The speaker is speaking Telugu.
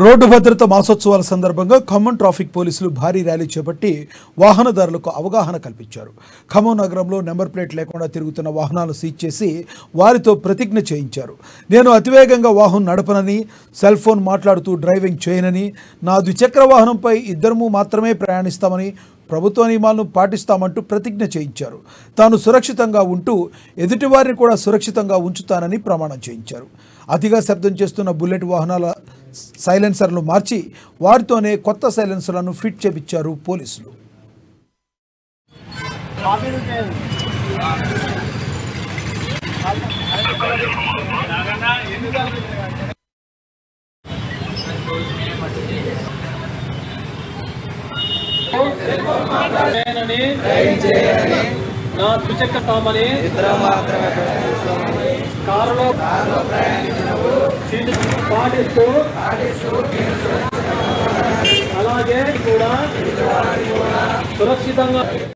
రోడ్డు భద్రత మాసోత్సవాల సందర్భంగా ఖమ్మం ట్రాఫిక్ పోలీసులు భారీ ర్యాలీ చేపట్టి వాహనదారులకు అవగాహన కల్పించారు. ఖమ్మం నగరంలో నెంబర్ ప్లేట్ లేకుండా తిరుగుతున్న వాహనాలను సీజ్ చేసి వారితో ప్రతిజ్ఞ చేయించారు. నేను అతివేగంగా వాహనం నడపనని, సెల్ ఫోన్ మాట్లాడుతూ డ్రైవింగ్ చేయనని, నా ద్విచక్ర వాహనంపై ఇద్దరము మాత్రమే ప్రయాణిస్తామని, ప్రభుత్వ నియమాలను పాటిస్తామంటూ ప్రతిజ్ఞ చేయించారు. తాను సురక్షితంగా ఉంటూ ఎదుటివారిని కూడా సురక్షితంగా ఉంచుతానని ప్రమాణం చేయించారు. అతిగా శబ్దం చేస్తున్న బుల్లెట్ వాహనాల సైలెన్సర్లు మార్చి వారితోనే కొత్త సైలెన్సర్లను ఫిట్ చేయించారు పోలీసులు. నా ద్విచక్ర తామని కారులో పాటిస్తూ అలాగే కూడా సురక్షితంగా